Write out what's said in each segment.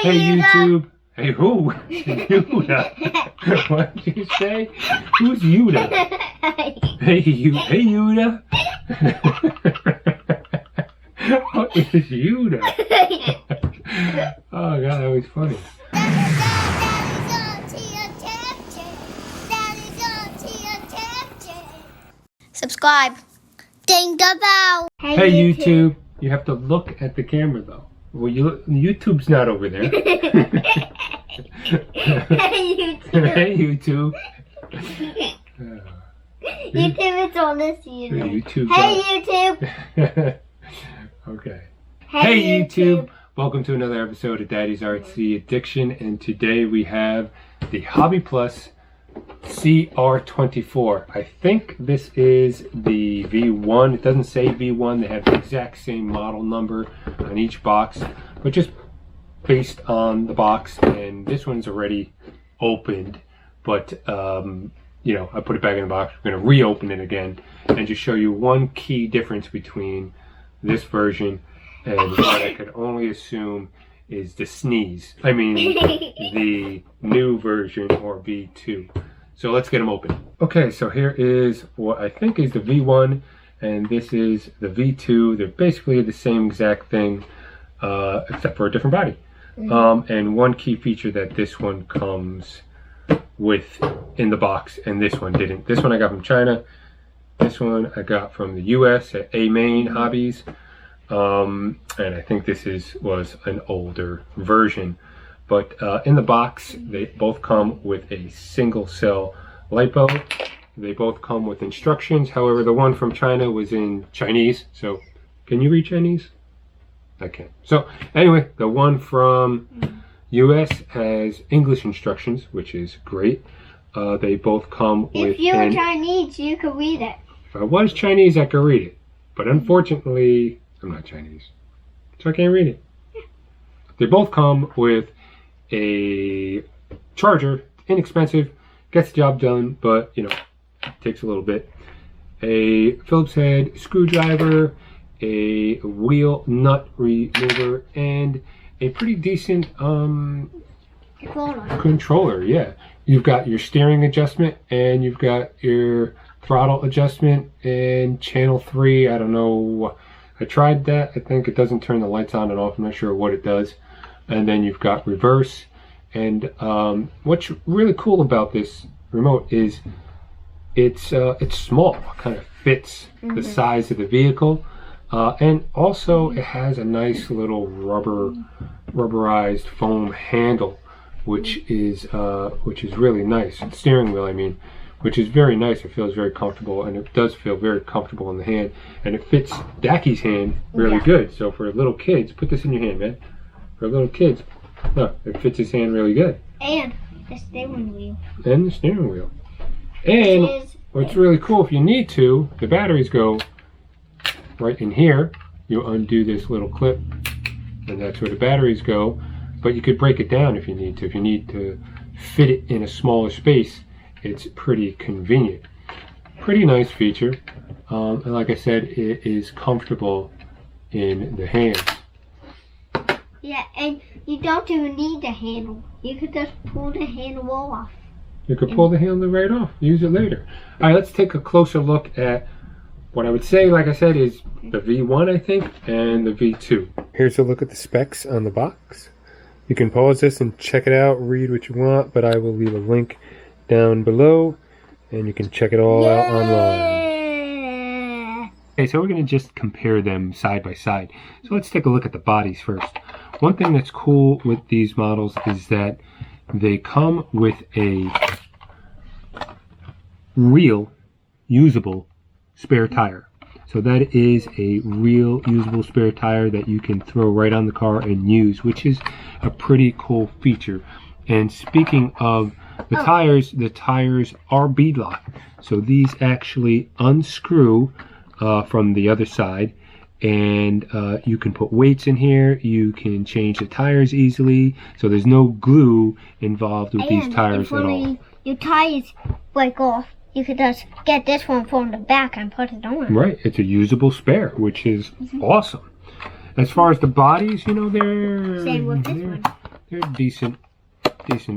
Hey YouTube. Hey who? Yuda. What did you say? Who's Yuda? Hey Yuda. What is Yuda? Oh god, that was funny. Subscribe. Ding the bell. Hey YouTube. You have to look at the camera though. Well, YouTube's not over there. Hey YouTube. Hey YouTube. YouTube is on this unit. YouTube. Hey YouTube. Okay. Hey YouTube. Welcome to another episode of Daddy's Artsy Addiction, and today we have the Hobby Plus CR24. I think this is the V1. It doesn't say V1. They have the exact same model number on each box, but just based on the box. And this one's already opened, but you know, I put it back in the box. We're going to reopen it again and just show you one key difference between this version and what I could only assume is the sneeze. I mean, the new version, or V2. So let's get them open. Okay, so here is what I think is the V1, and this is the V2. They're basically the same exact thing, except for a different body. And one key feature that this one comes with in the box, and this one didn't. This one I got from China. This one I got from the US at Amain Hobbies. And I think this was an older version. But in the box, they both come with a single cell lipo. They both come with instructions. However, the one from China was in Chinese. So, can you read Chinese? I can't. So, anyway, the one from US has English instructions, which is great. They both come with... If you were Chinese, you could read it. If I was Chinese, I could read it. But unfortunately, I'm not Chinese, so I can't read it. They both come with a charger, inexpensive, gets the job done, but you know, takes a little bit. A Phillips head screwdriver, a wheel nut remover, and a pretty decent controller. Yeah, you've got your steering adjustment, and you've got your throttle adjustment, and channel 3. I don't know. I tried that. I think it doesn't turn the lights on and off. I'm not sure what it does. And then you've got reverse. And what's really cool about this remote is it's small. It kind of fits the size of the vehicle, and also it has a nice little rubberized foam handle, which is really nice. Steering wheel, I mean, which is very nice. It feels very comfortable, and it does feel very comfortable in the hand, and it fits Daki's hand really good. So for little kids, put this in your hand, man. For little kids, look, it fits his hand really good. And the steering wheel. And the steering wheel. And what's really cool, if you need to, the batteries go right in here. You undo this little clip, and that's where the batteries go. But you could break it down if you need to. If you need to fit it in a smaller space, it's pretty convenient. Pretty nice feature. And like I said, it is comfortable in the hands. Yeah, and you don't even need the handle. You could just pull the handle off. You could pull the handle right off. Use it later. All right, let's take a closer look at what I would say, like I said, is the V1, I think, and the V2. Here's a look at the specs on the box. You can pause this and check it out, read what you want, but I will leave a link down below, and you can check it all out online. Okay, so we're going to just compare them side by side. So let's take a look at the bodies first. One thing that's cool with these models is that they come with a real usable spare tire. So that is a real usable spare tire that you can throw right on the car and use, which is a pretty cool feature. And speaking of the tires are beadlock. So these actually unscrew from the other side, and you can put weights in here. You can change the tires easily. So there's no glue involved with these tires at all. Your tires break off, you could just get this one from the back and put it on. Right, it's a usable spare, which is awesome. As far as the bodies, you know, they're same with this one. they're decent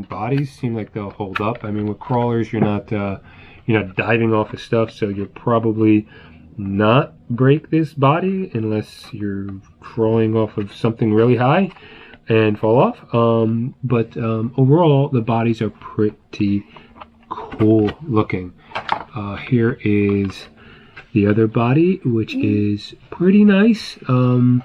bodies. Seem like they'll hold up. I mean, with crawlers, you're not diving off of stuff, so you'll probably not break this body unless you're crawling off of something really high and fall off. But overall, the bodies are pretty cool looking. Here is the other body, which is pretty nice. One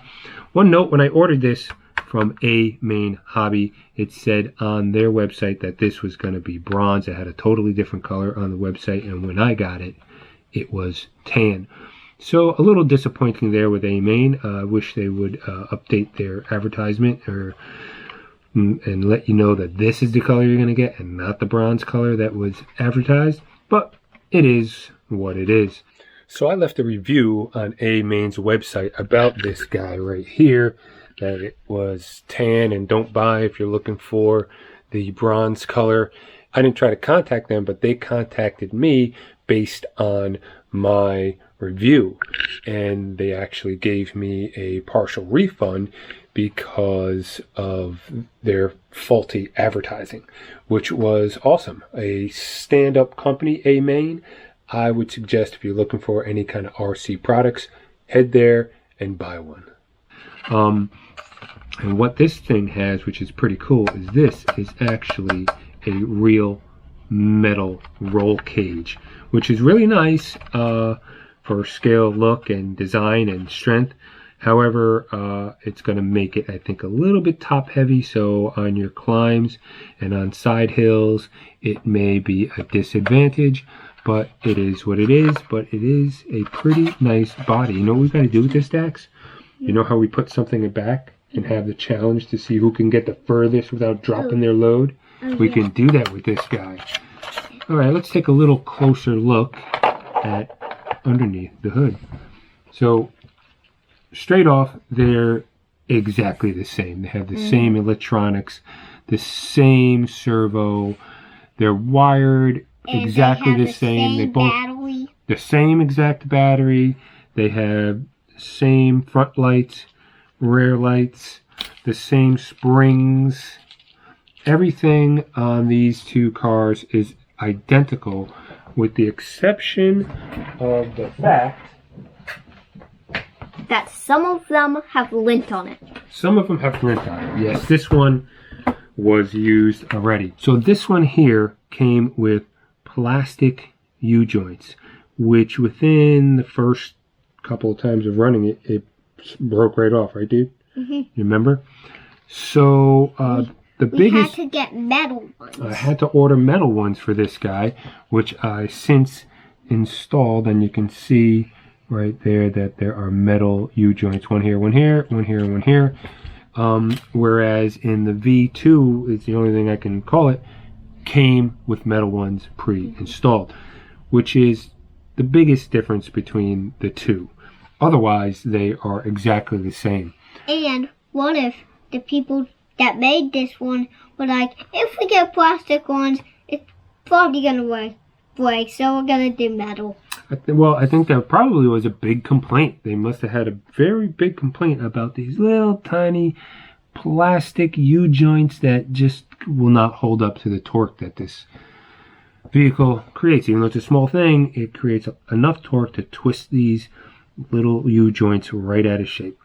note, when I ordered this from Amain Hobby, it said on their website that this was going to be bronze. It had a totally different color on the website, and when I got it, it was tan. So a little disappointing there with Amain. I wish they would update their advertisement and let you know that this is the color you're going to get and not the bronze color that was advertised. But it is what it is. So I left a review on Amain's website about this guy right here, that it was tan and don't buy if you're looking for the bronze color. I didn't try to contact them, but they contacted me based on my review, and they actually gave me a partial refund because of their faulty advertising, which was awesome. A stand-up company, Amain. I would suggest if you're looking for any kind of RC products, head there and buy one. And what this thing has, which is pretty cool, is this is actually a real metal roll cage, which is really nice for scale, look, and design and strength. However, it's going to make it, I think, a little bit top heavy, so on your climbs and on side hills, it may be a disadvantage. But it is what it is. But it is a pretty nice body. You know what we've got to do with this, Dax? You know how we put something in back and have the challenge to see who can get the furthest without dropping their load? We can do that with this guy. All right, let's take a little closer look at underneath the hood. So straight off, they're exactly the same. They have the same electronics, the same servo. They're wired exactly the same. They both battery. The same exact battery. They have the same front lights, rear lights, the same springs. Everything on these two cars is identical, with the exception of the fact that some of them have lint on it. Some of them have lint on it. Yes, this one was used already. So this one here came with plastic U-joints, which within the first couple of times of running it, it broke right off, right, dude? Mm-hmm. You remember? So the biggest... had to get metal ones. I had to order metal ones for this guy, which I since installed, and you can see right there that there are metal U-joints. One here, one here, one here, and one here. Whereas in the V2, it's the only thing I can call it, came with metal ones pre-installed, which is the biggest difference between the two. Otherwise, they are exactly the same. And what if the people that made this one were like, if we get plastic ones, it's probably going to break, so we're going to do metal. Well, I think that probably was a big complaint. They must have had a very big complaint about these little tiny plastic U-joints that just will not hold up to the torque that this vehicle creates. Even though it's a small thing, it creates enough torque to twist these little U-joints right out of shape.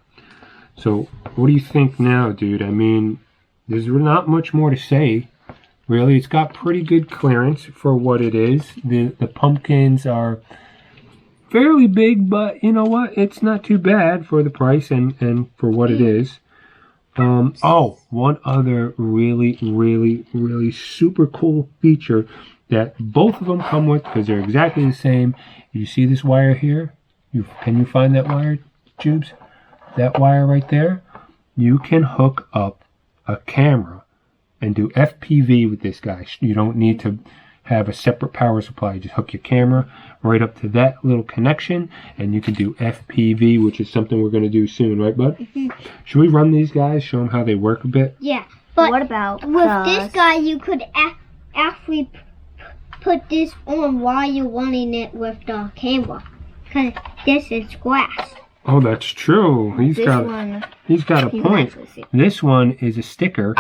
So what do you think now, dude? I mean, there's not much more to say, really. It's got pretty good clearance for what it is. The pumpkins are fairly big, but you know what? It's not too bad for the price and for what it is. One other really super cool feature that both of them come with, because they're exactly the same. You see this wire here? Can you find that wire, Jubes? That wire right there? You can hook up a camera and do FPV with this guy. You don't need to have a separate power supply. You just hook your camera right up to that little connection, and you can do FPV, which is something we're going to do soon, right, bud? Mm-hmm. Should we run these guys, show them how they work a bit? Yeah, but what about with this guy? You could actually put this on while you're running it with the camera, because this is glass. Oh, that's true. He's got a point. This one is a sticker,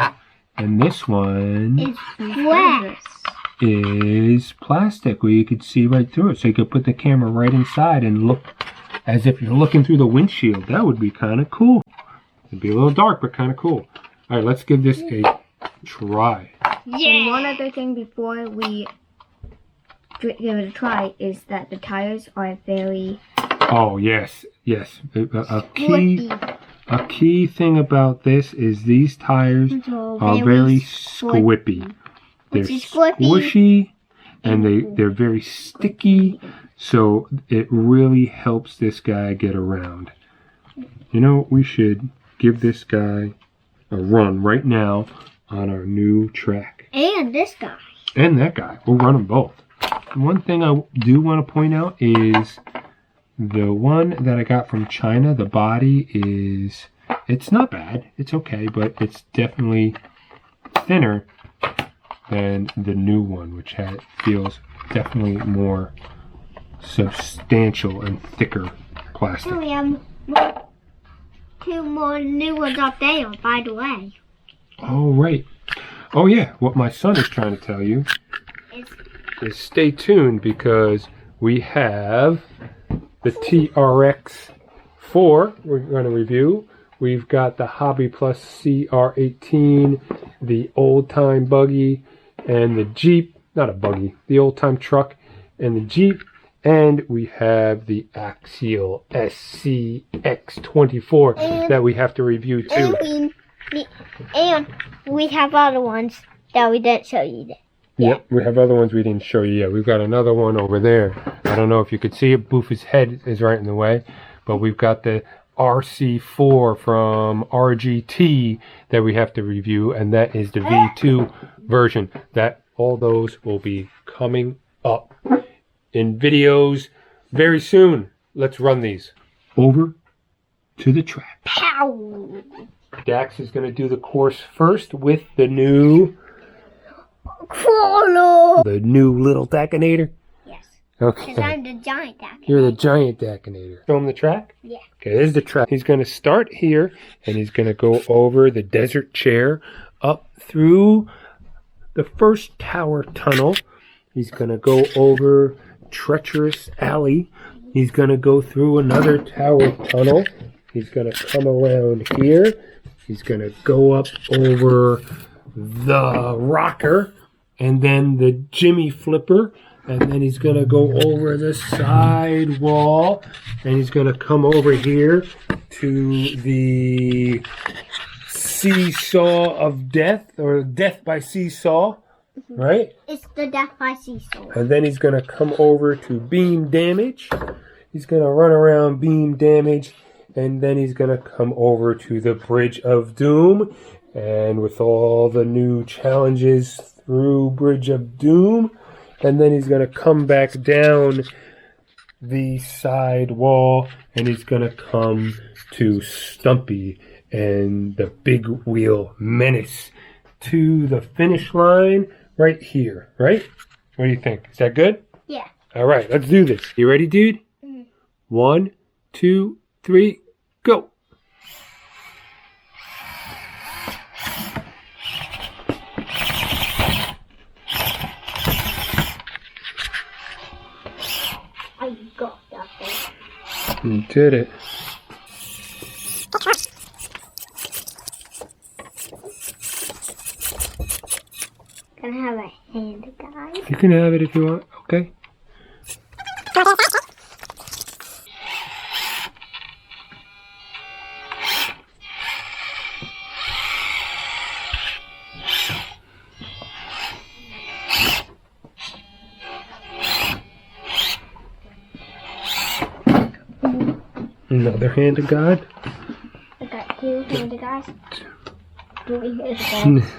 And this one It's glass. is plastic where you could see right through it. So you could put the camera right inside and look as if you're looking through the windshield. That would be kind of cool. It'd be a little dark, but kind of cool. All right, let's give this a try. Yeah. And one other thing before we give it a try is that the tires are very... Oh, yes, yes. A key thing about this is these tires are very squippy. They're squishy and they're very sticky, so it really helps this guy get around. You know, we should give this guy a run right now on our new track. And this guy. And that guy. We'll run them both. One thing I do want to point out is the one that I got from China, the body is, it's not bad. It's okay, but it's definitely thinner than the new one, which feels definitely more substantial and thicker plastic. We have 2 more new ones up there, by the way. Oh, right. Oh, yeah. What my son is trying to tell you is stay tuned because we have the TRX-4 we're going to review. We've got the Hobby Plus CR18, the Old Time Buggy, and the Jeep, not a buggy, the Old Time Truck, and the Jeep. And we have the Axial SCX24 that we have to review too. And we have other ones that we didn't show you yet. Yep, we have other ones we didn't show you yet. We've got another one over there. I don't know if you could see it. Boof's head is right in the way. But we've got the RC4 from RGT that we have to review. And that is the V2 version. All those will be coming up in videos very soon. Let's run these. Over to the track. Pow! Dax is going to do the course first with the new... Crawler! The new little Dakinator? Yes. Okay. Because I'm the giant Dakinator. You're the giant Dakinator. Show him the track? Yeah. Okay, there's the track. He's going to start here, and he's going to go over the desert chair, up through the first tower tunnel. He's going to go over treacherous alley. He's going to go through another tower tunnel. He's going to come around here. He's going to go up over the rocker and then the Jimmy flipper. And then he's going to go over the side wall. And he's going to come over here to the seesaw of death, or death by seesaw. Right? It's the Death by Seesaw. And then he's going to come over to beam damage. He's going to run around beam damage. And then he's going to come over to the Bridge of Doom. And with all the new challenges through Bridge of Doom. And then he's going to come back down the side wall. And he's going to come to Stumpy and the Big Wheel Menace to the finish line. Right here, right? What do you think? Is that good? Yeah. All right, let's do this. You ready, dude? 1, 2, 3, go. I got that thing. You did it. Can I have a hand, guys? You can have it if you want. Okay. Another hand of God. I got 2 hand, guys. 3 hand, guys.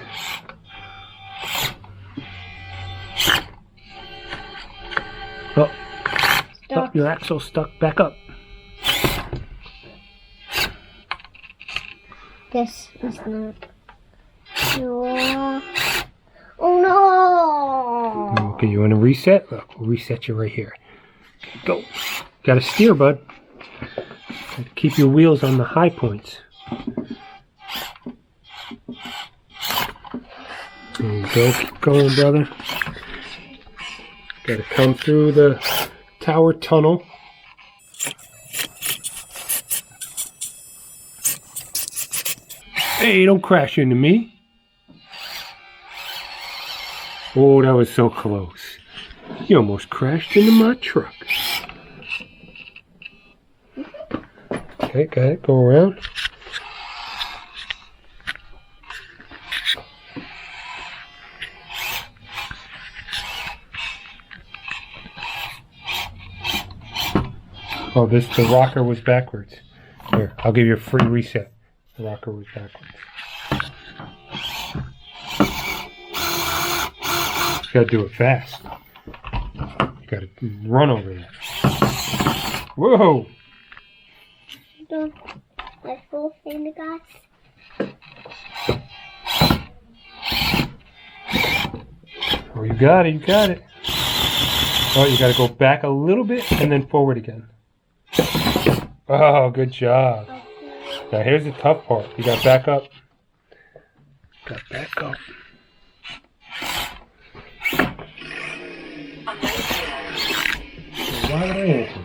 Oh, your axle stuck back up. This is not. Oh no! Okay, you want to reset? Look, we'll reset you right here. Go. Got to steer, bud. Got to keep your wheels on the high points. There you go. Keep going, brother. Got to come through the tower tunnel. Hey, don't crash into me. Oh, that was so close. You almost crashed into my truck. Okay, got it. Go around. Oh, the rocker was backwards. Here, I'll give you a free reset. The rocker was backwards. You gotta do it fast. You gotta run over there. Whoa! Let's go in the guys. Oh, you got it, you got it. Oh, you gotta go back a little bit and then forward again. Oh, good job. Now here's the tough part. You gotta back up. Gotta back up. Why did I answer?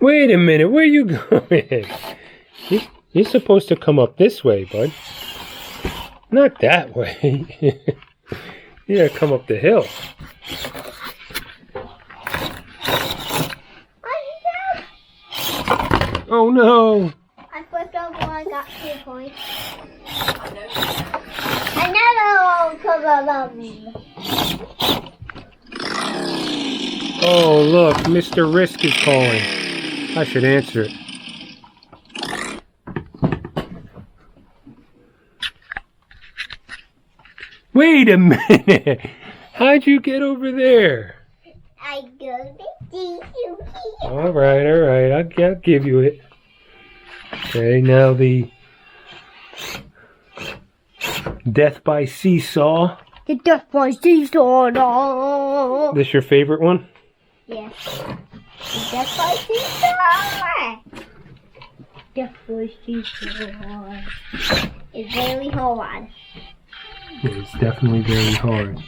Wait a minute, where are you going? You're supposed to come up this way, bud. Not that way. You gotta come up the hill. Oh no! I flipped over and I got 2 points. Another one comes above me. Oh look, Mr. Risk is calling. I should answer it. Wait a minute! How'd you get over there? I go to see you. Alright, I'll give you it. Okay, now the Death by Seesaw. The Death by Seesaw. No. This your favorite one? Yes. Death by Seesaw. Death by Seesaw. It's very hard. It's definitely very hard.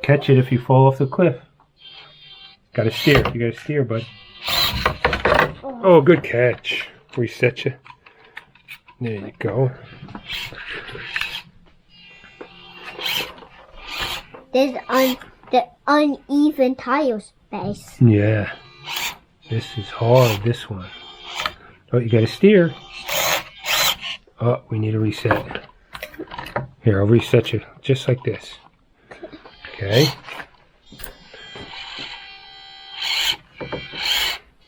Catch it if you fall off the cliff. Gotta steer. You gotta steer, bud. Oh, good catch. Reset you. There you go. There's the uneven tile space. Yeah. This is hard, this one. Oh, you gotta steer. Oh, we need a reset. Here, I'll reset you just like this. Okay.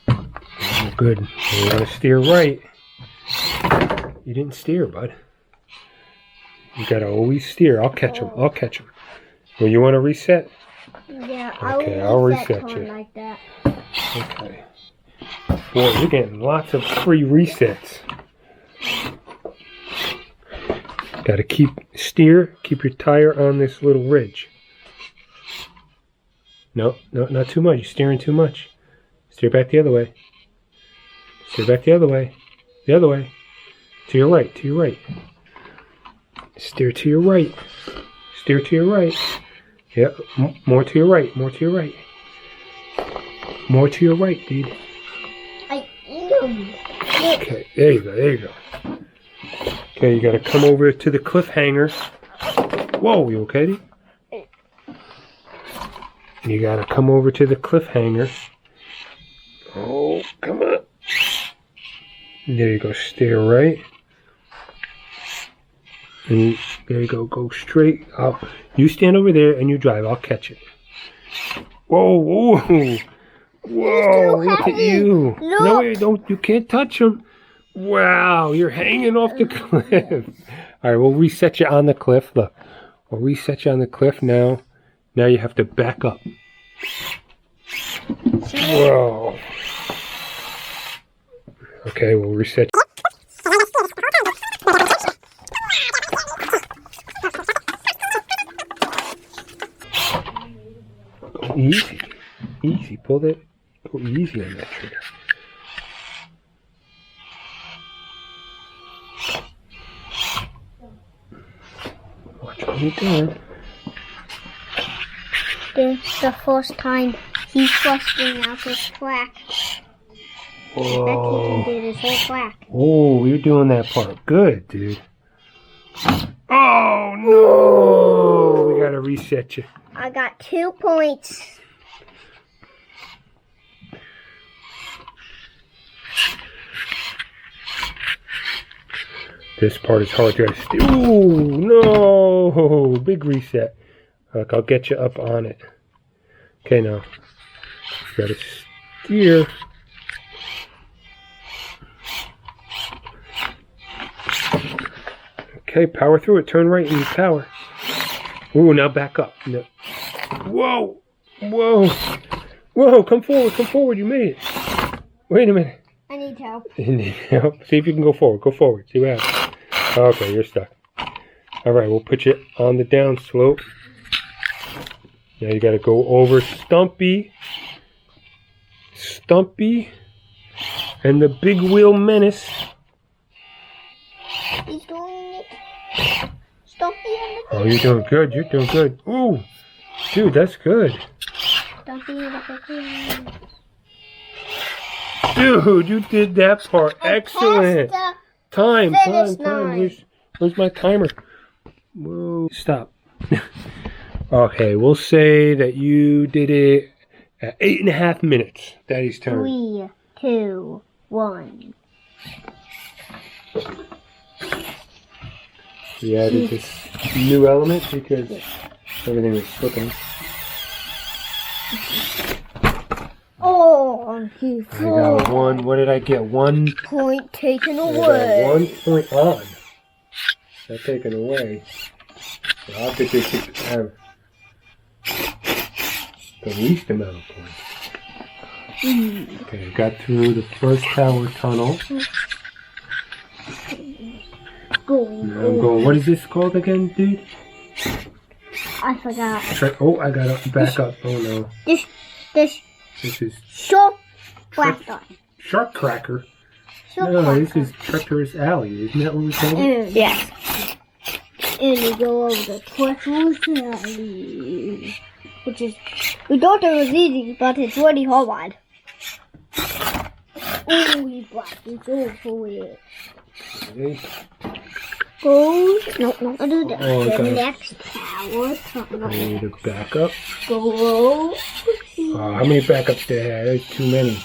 Oh, good. You want to steer right. You didn't steer, bud. You gotta always steer. I'll catch him. I'll catch him. Well, you want to reset? Yeah, Okay, I'll reset you. like that. Okay. Boy, you're getting lots of free resets. Gotta keep your tire on this little ridge. No, not too much. You're steering too much. Steer back the other way. Steer back the other way. The other way. To your right, to your right. Steer to your right. Steer to your right. Yep, more to your right, more to your right. More to your right, dude. Okay, there you go, there you go. Okay, you gotta come over to the cliffhanger. Whoa, you okay, dude? You gotta come over to the cliffhanger. Oh, come on. There you go, steer right. And there you go straight up. You stand over there and you drive, I'll catch it. Whoa, whoa. Whoa, look at you. Look. No, you can't touch them. Wow, you're hanging off the cliff. All right, we'll reset you on the cliff. Look, we'll reset you on the cliff now. Now you have to back up. Whoa. Okay, we'll reset you. Easy. Easy. Pull that. Go easy on that trigger. Watch what you're doing. This is the first time he's busting out this crack. I bet he can do this whole crack. Oh, you're doing that part good, dude. Oh, no. We got to reset you. I got 2 points. This part is hard to steer. Ooh, no. Big reset. Look, I'll get you up on it. Okay, now. You got to steer. Okay, power through it. Turn right and you power. Ooh, now back up. No. Whoa. Whoa. Whoa, come forward. Come forward. You made it. Wait a minute. I need help. You need help? See if you can go forward. Go forward. See what happens. Okay, you're stuck. All right, we'll put you on the down slope. Now you got to go over Stumpy. Stumpy. And the big wheel menace. He's doing it. Stumpy and the Oh, you're doing good. You're doing good. Ooh. Dude, that's good. Stumpy and the big wheel. Dude, you did that part. Excellent. Time. Finish Where's my timer? Whoa. Stop. Okay, we'll say that you did it at 8.5 minutes. Daddy's turn. 3, 2, 1. We added this new element because everything was slipping. Oh, he I got 1. What did I get? 1 point taken I away. got 1 point on. Not taken away. So I'll get this to have the least amount of points. Okay, got through the first tower tunnel. Now I'm going. What is this called again, dude? I forgot. Oh, I gotta back up. Oh no. This is shark cracker. Shark Cracker. Shark No, cracker. this is Treacherous Alley. Isn't that what we call it? Yes. And we go over the Treacherous Alley, which is, we thought it was easy, but it's really hard. Oh, he blacked over it. Ready? Go. No. I'll do Oh, the next tower tunnel. I need to back up. Go. How many backups did I have? There's too many.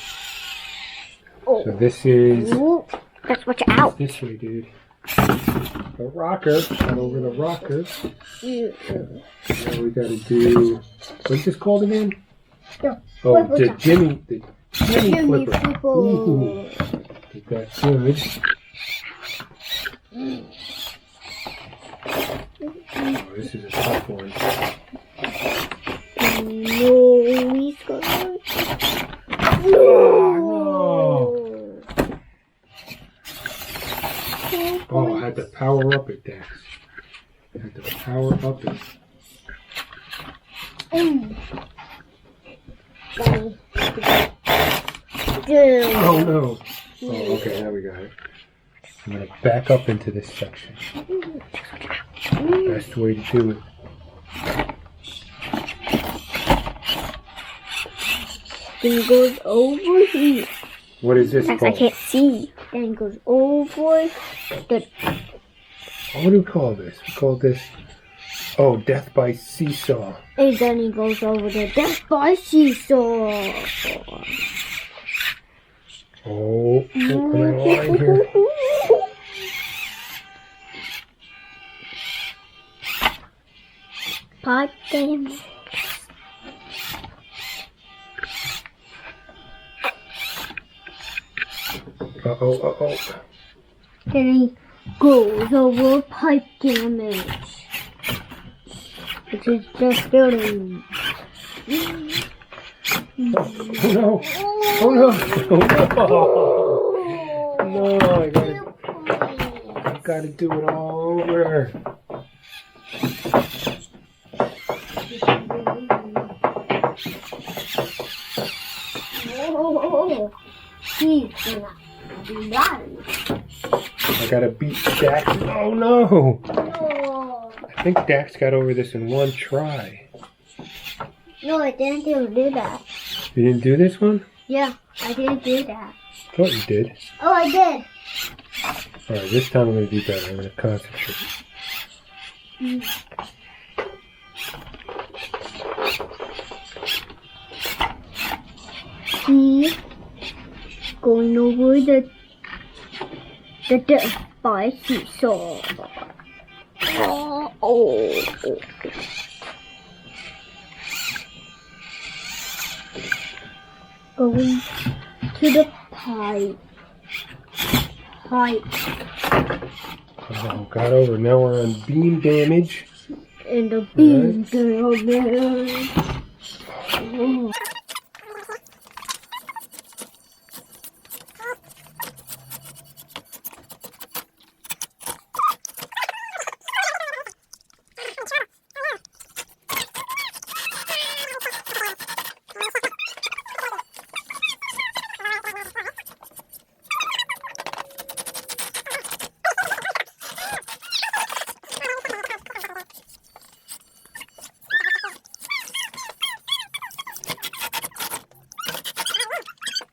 Oh. So this is Ooh, let's watch out. this way, dude. The rocker. Got over the rocker. Now we gotta do. What's this called again? Oh, the Jimmy. The Jimmy Flipper. Ooh. Get that good. Oh, this is a tough one. No, he's gonna. Oh, oh, I had to power up it, Dax. I had to power up it. Oh no. Oh, okay, now we got it. I'm gonna back up into this section. Best way to do it. Then it goes over here. What is this I called? can't see. Then it goes over the. What do we call this? We call this, oh, Death by Seesaw. And then he goes over the Death by Seesaw. Oh, am I lying here? Pipe game. Uh-oh. Then he goes over pipe damage, which is just building. Oh no! Oh no! Oh no! No, I gotta do it all over. Oh, he's gonna run. I gotta beat Dax. Oh no! No. I think Dax got over this in one try. No, I didn't even do that. You didn't do this one? Yeah, I didn't do that. Thought you did. Oh, I did. Alright, this time I'm gonna do better. I'm gonna concentrate. He's going over the spicy sauce. Oh. Going to the pipe. Oh, got over. Now we're on beam damage. And the beam damage. Oh.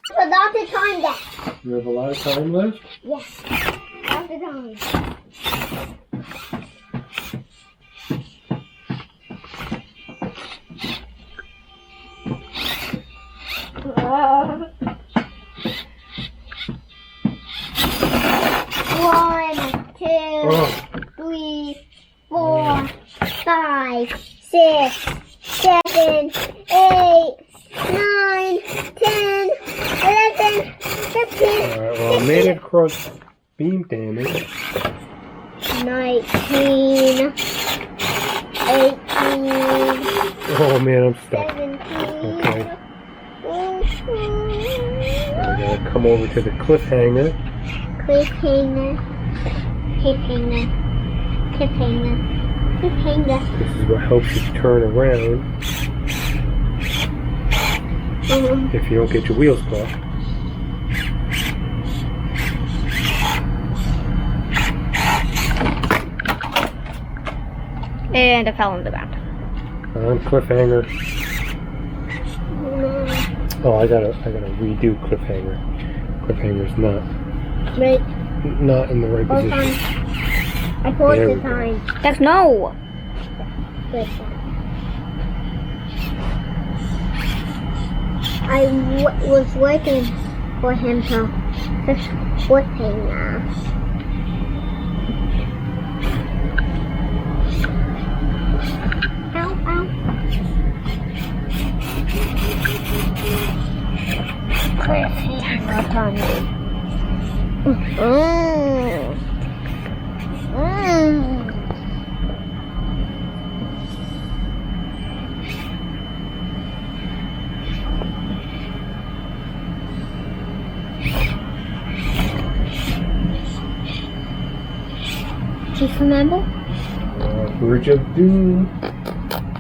Forgot to time that. You have a lot of time left? Yes. Lots of time. One, two, 3, 4, 5, 6, 7, 8, 9, 10, 11, 15, Alright, well, I made it across beam damage. 19, 18, Oh man, I'm stuck. 17. Okay. I gotta come over to the cliffhanger. Cliffhanger. This is what helps you turn around if you don't get your wheels caught. And I fell on the ground. On cliffhanger. Oh, I gotta redo cliffhanger. Cliffhanger's Wait, not in the right hold on. position. I paused There the we go. time. That's no. Good. I was waiting for him to fix cliffhanger. Ow, ow. Cliffhanger time. Just remember? Bridge of Doom. I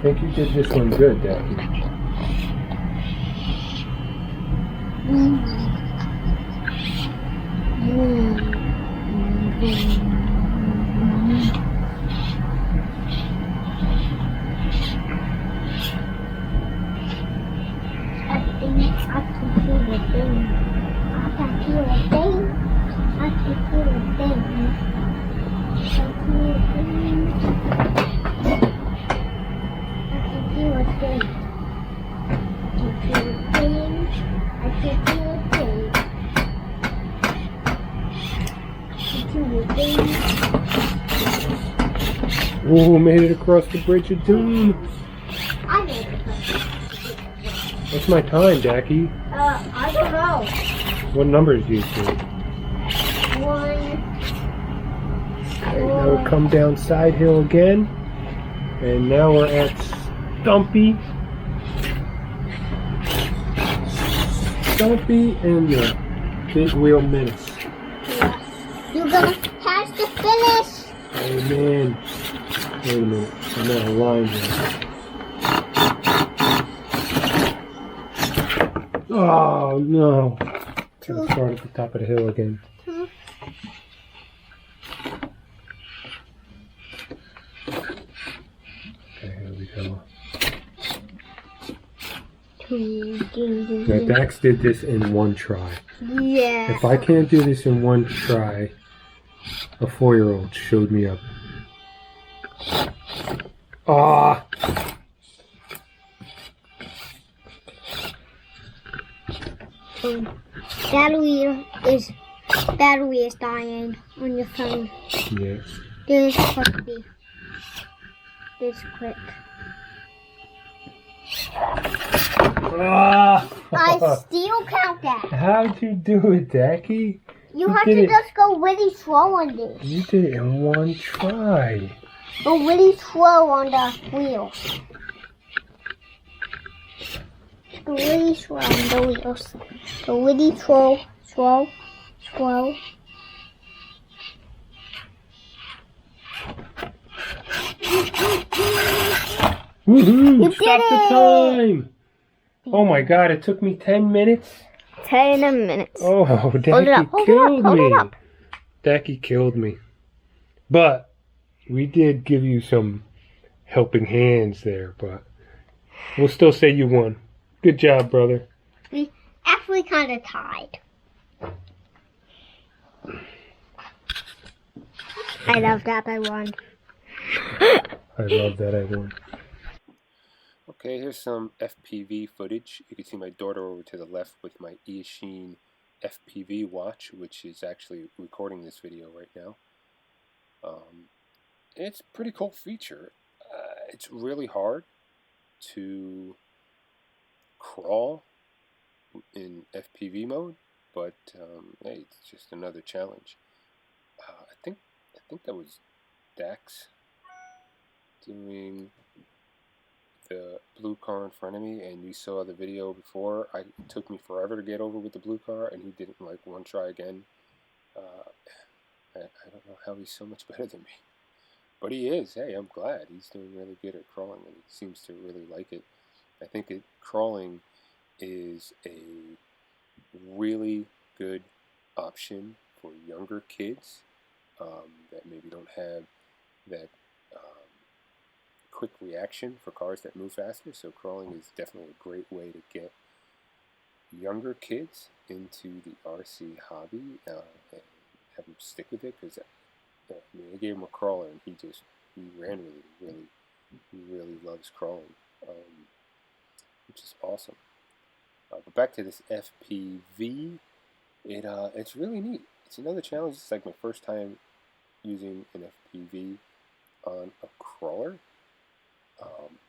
think you did this one good, Daphne. Ooh, made it across the Bridge of Doom. I made it. What's my time, Jackie? I don't know. What numbers do you see? 1. Okay, now we come down side hill again. And now we're at Stumpy. Stumpy and the Big Wheel Menace. You're gonna pass the finish. Oh man. Wait a minute. I'm out of line here. Oh no! Gotta start at the top of the hill again. Okay, here we go. Now Dax did this in one try. Yeah. If I can't do this in one try, a 4-year-old showed me up. Ah! Battery is dying on your phone. Yeah. This could be this quick. Ah! I still count that. How'd you do it, Dacky? You have to just go really slow on this. You did it in one try. Go really slow on the wheel. Go really slow on the wheels. Go really slow. Woohoo! You Stop did the it! time! Oh my god, it took me 10 minutes? 10 minutes. Oh, Dacky killed me. Dacky killed me. But we did give you some helping hands there, but we'll still say you won. Good job, brother. We actually kind of tied. I love that I won. I love that I won. Okay, here's some FPV footage. You can see my daughter over to the left with my Eachine FPV watch, which is actually recording this video right now. It's a pretty cool feature. It's really hard to crawl in FPV mode, but hey, it's just another challenge. I think that was Dax doing the blue car in front of me, and you saw the video before. It took me forever to get over with the blue car, and he did it in like one try again. I don't know how he's so much better than me, but he is. Hey, I'm glad he's doing really good at crawling, and he seems to really like it. I think crawling is a really good option for younger kids that maybe don't have that quick reaction for cars that move faster. So crawling is definitely a great way to get younger kids into the RC hobby and have them stick with it, because I gave him a crawler and he ran with it. He really loves crawling, which is awesome. But back to this FPV, it's really neat. It's another challenge. It's like my first time using an FPV on a crawler,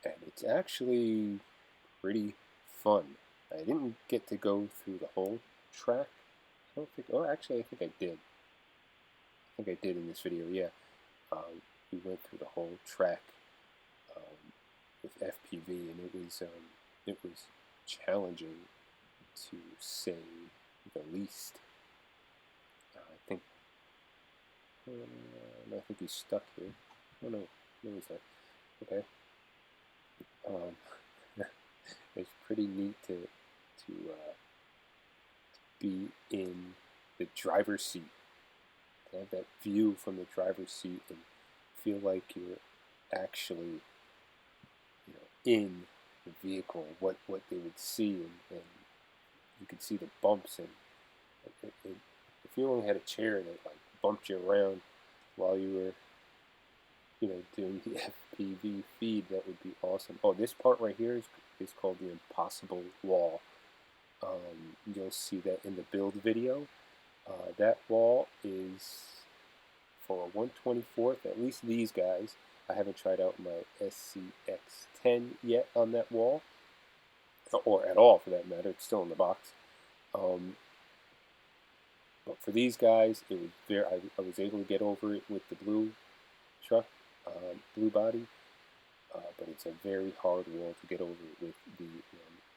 and it's actually pretty fun. I didn't get to go through the whole track. I don't think. Oh, actually, I think I did. I think I did in this video. Yeah, we went through the whole track with FPV, and it was challenging to say the least. I think he's stuck here. Oh no, where is that? Okay. It's pretty neat to be in the driver's seat, to have that view from the driver's seat and feel like you're actually, in the vehicle, what they would see, and you could see the bumps, and if you only had a chair that like bumped you around while you were doing the FPV feed, that would be awesome. Oh, this part right here is called the impossible wall. You'll see that in the build video. That wall is for a 1/24th, at least these guys. I haven't tried out my SCX10 yet on that wall, or at all for that matter. It's still in the box. But for these guys, it was I was able to get over it with the blue truck, blue body, but it's a very hard wall to get over with the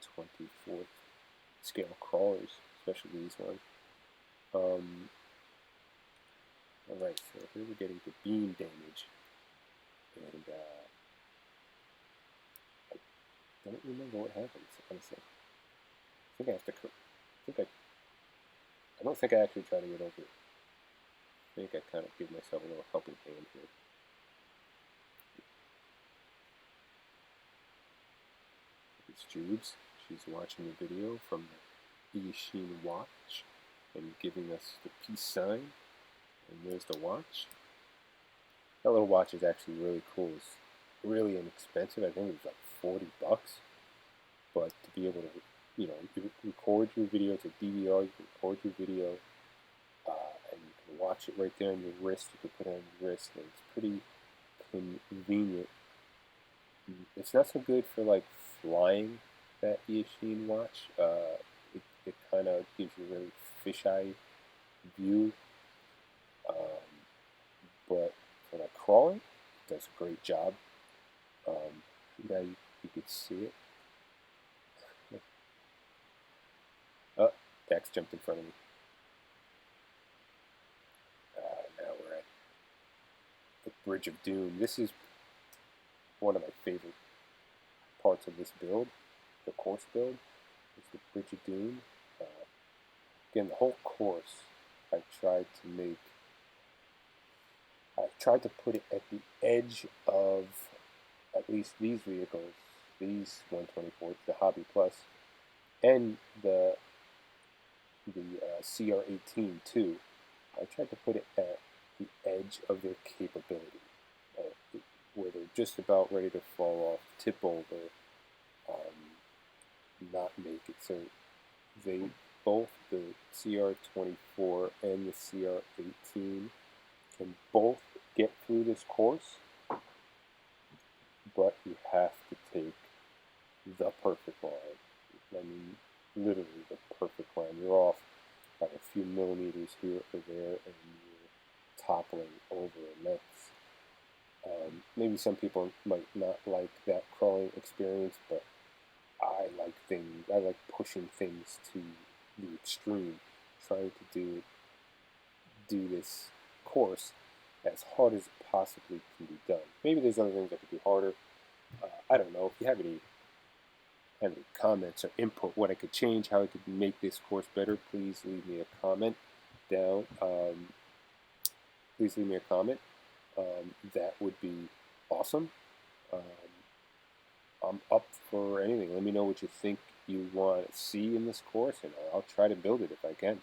1/24th scale crawlers, especially these ones. Alright, so here we're getting to beam damage, and I don't remember what happens, honestly. I think I have to. I don't think I actually try to get over it. I think I kind of give myself a little helping hand here. It's Jubes. She's watching the video from the Yashin watch and giving us the peace sign. And there's the watch. That little watch is actually really cool. It's really inexpensive. I think it was like $40. But to be able to, you record your video, it's a DVR, you can record your video, and you can watch it right there on your wrist. You can put it on your wrist, and it's pretty convenient. It's not so good for like flying, that Yashin watch. It kind of gives you a really fisheye view, but for like crawling, it does a great job. Now you could see it. Oh, Dax jumped in front of me. Now we're at the Bridge of Doom. This is one of my favorite parts of this build, the course build. It's the Bridge of Doom. Again, the whole course I tried to put it at the edge of at least these vehicles, these 124s, the Hobby Plus, and the CR18 too. I tried to put it at the edge of their capability, where they're just about ready to fall off, tip over, not make it. So they both, the CR24 and the CR18, can both get through this course, but you have to take the perfect line. I mean, literally the perfect line. You're off by a few millimeters here or there, and you're toppling over. And that's maybe some people might not like that crawling experience, but I like pushing things to the extreme, trying to do this course as hard as it possibly can be done. Maybe there's other things that could be harder. I don't know. If you have any comments or input, what I could change, how I could make this course better, please leave me a comment down. Please leave me a comment. That would be awesome. I'm up for anything. Let me know what you think you want to see in this course, and I'll try to build it if I can.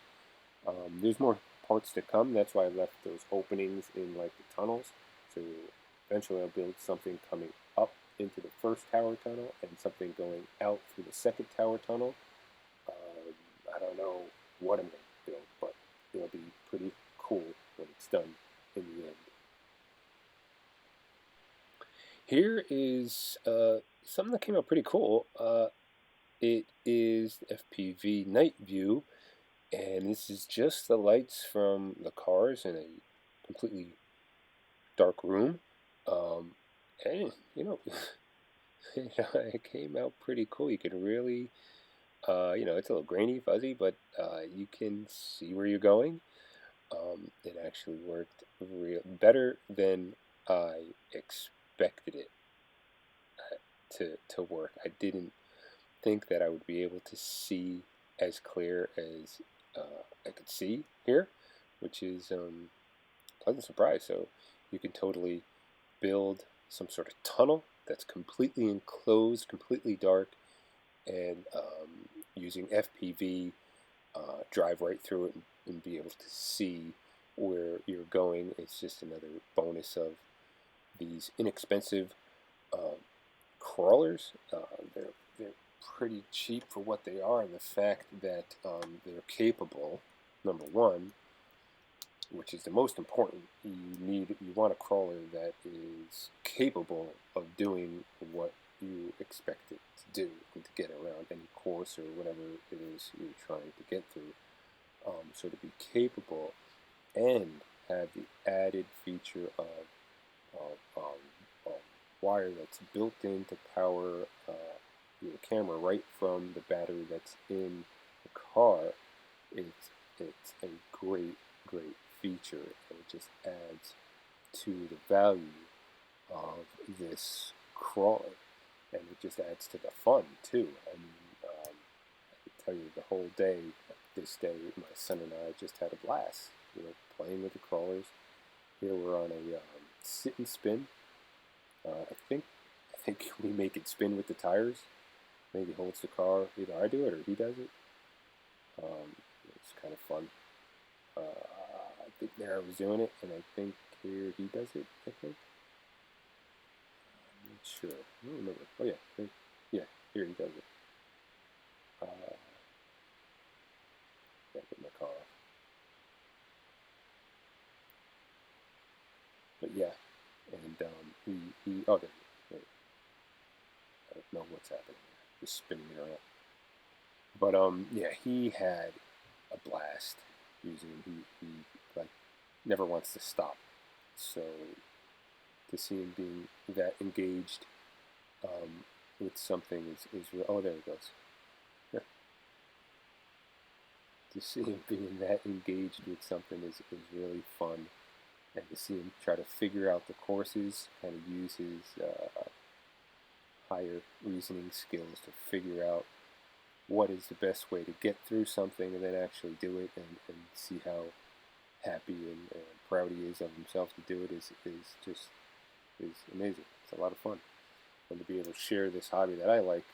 There's more parts to come. That's why I left those openings in like the tunnels. So eventually I'll build something coming up into the first tower tunnel and something going out through the second tower tunnel. I don't know what I'm going to build, but it'll be pretty cool when it's done in the end. Here is something that came out pretty cool. It is FPV night view, and this is just the lights from the cars in a completely dark room. And it came out pretty cool. You can really, it's a little grainy, fuzzy, but you can see where you're going. It actually worked better than I expected it to work. I didn't think that I would be able to see as clear as I could see here, which is a pleasant surprise. So you can totally build some sort of tunnel that's completely enclosed, completely dark, and using FPV, drive right through it and be able to see where you're going. It's just another bonus of these inexpensive crawlers. They're pretty cheap for what they are, and the fact that they're capable, number one, which is the most important. You want a crawler that is capable of doing what you expect it to do, to get around any course or whatever it is you're trying to get through. So to be capable and have the added feature of wire that's built in to power your camera right from the battery that's in the car, it's a great feature, and it just adds to the value of this crawler, and it just adds to the fun too. I mean, I can tell you, the whole day, this day, my son and I just had a blast, playing with the crawlers. Here we're on a sit and spin. I think we make it spin with the tires. Maybe holds the car. Either I do it or he does it. It's kind of fun. I think there I was doing it, and I think here he does it. I think. I'm not sure. I don't remember. Oh yeah, here he does it. Gotta get my car off. But yeah, and he oh there. I don't know what's happening there. Just spinning it around. But yeah, he had a blast using he like never wants to stop. So to see him being that engaged with something is real. Oh, there it goes. Yeah. To see him being that engaged with something is really fun, and to see him try to figure out the courses and use his higher reasoning skills to figure out what is the best way to get through something and then actually do it, and see how happy and proud he is of himself to do it is amazing. It's a lot of fun. And to be able to share this hobby that I like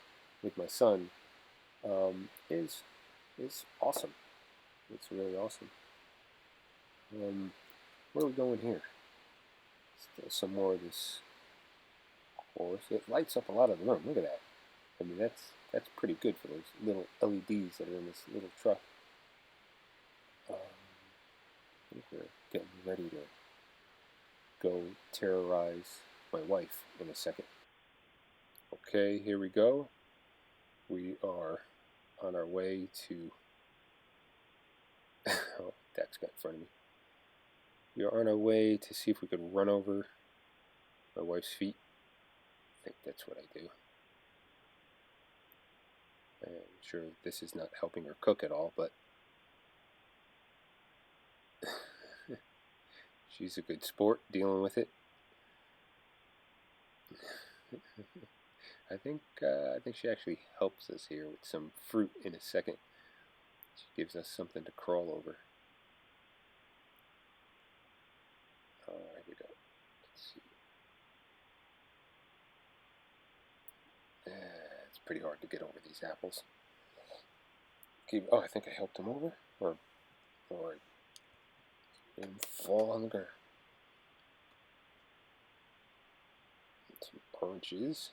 with my son is awesome. It's really awesome. Where are we going here? Still some more of this course. It lights up a lot of the room. Look at that. I mean, that's pretty good for those little LEDs that are in this little truck. I think we're getting ready to go terrorize my wife in a second. Okay, here we go. We are on our way to... oh, Dax got in front of me. We are on our way to see if we could run over my wife's feet. I think that's what I do. I'm sure this is not helping her cook at all, but she's a good sport dealing with it. I think she actually helps us here with some fruit in a second. She gives us something to crawl over. Here we go. Let's see. It's pretty hard to get over these apples. Oh, I think I helped him over, or didn't fall on the ground. Some oranges.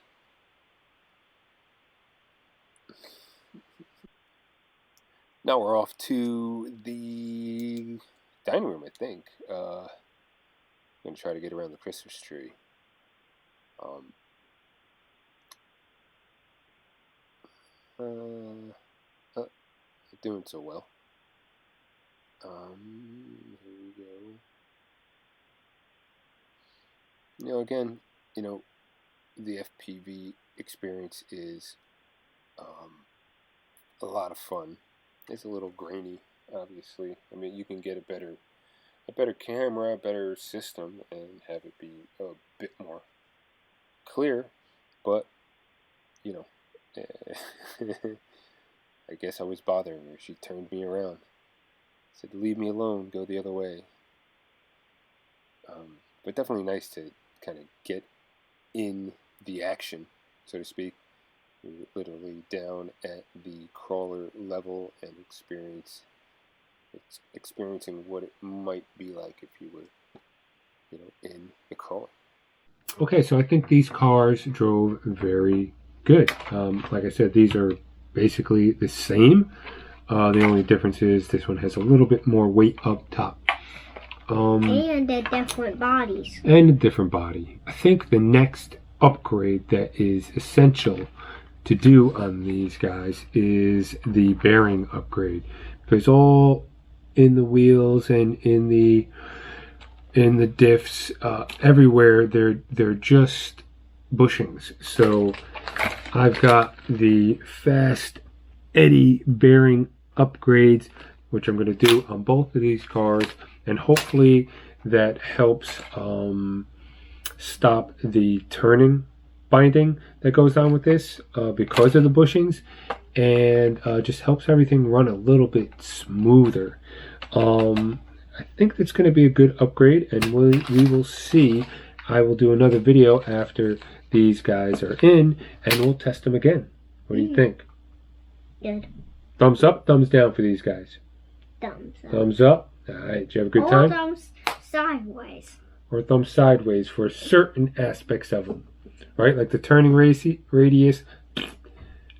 Now we're off to the dining room, I think. I'm going to try to get around the Christmas tree. Not doing so well. Here we go. Again, the FPV experience is a lot of fun. It's a little grainy, obviously. I mean, you can get a better camera, a better system, and have it be a bit more clear. But I guess I was bothering her. She turned me around, said, "Leave me alone. Go the other way." But definitely nice to kind of get in the action, so to speak. You're literally down at the crawler level and experiencing what it might be like if you were, in the crawler. Okay, so I think these cars drove very good. Like I said, these are basically the same. The only difference is this one has a little bit more weight up top. And they're different bodies. And a different body. I think the next upgrade that is essential to do on these guys is the bearing upgrade, because all in the wheels and in the diffs, everywhere they're just bushings. So I've got the fast eddy bearing upgrades, which I'm going to do on both of these cars, and hopefully that helps stop the turning binding that goes on with this because of the bushings. and just helps everything run a little bit smoother. I think that's going to be a good upgrade, and we will see. I will do another video after these guys are in, and we'll test them again. What do you think? Good. Thumbs up, thumbs down for these guys? Thumbs up. Thumbs up. All right, did you have a good time? Or thumbs sideways. Or thumbs sideways for certain aspects of them. Right, like the turning radius,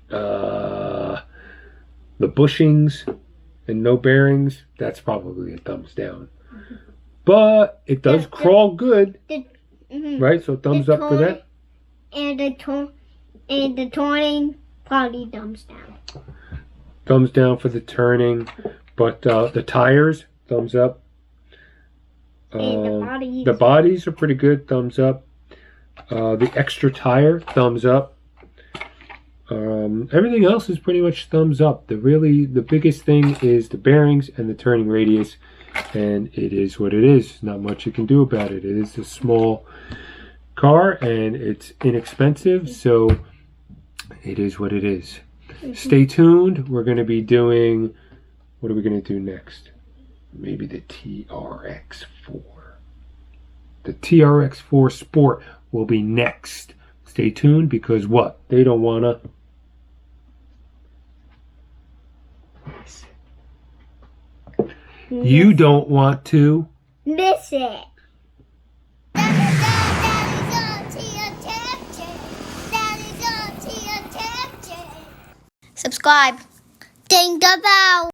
the bushings, and no bearings. That's probably a thumbs down. But it does crawl good. Right, so thumbs up for that. And the turning, probably thumbs down. Thumbs down for the turning, but the tires, thumbs up. And the bodies are pretty good, thumbs up. The extra tire, thumbs up. Everything else is pretty much thumbs up. The biggest thing is the bearings and the turning radius, and it is what it is. Not much you can do about it. It is a small car and it's inexpensive, so it is what it is. Stay tuned. We're going to be doing, what are we going to do next? Maybe the TRX4. The TRX4 Sport will be next. Stay tuned, because what? They don't want to miss it. You don't want to miss it. Subscribe. Ding the bell.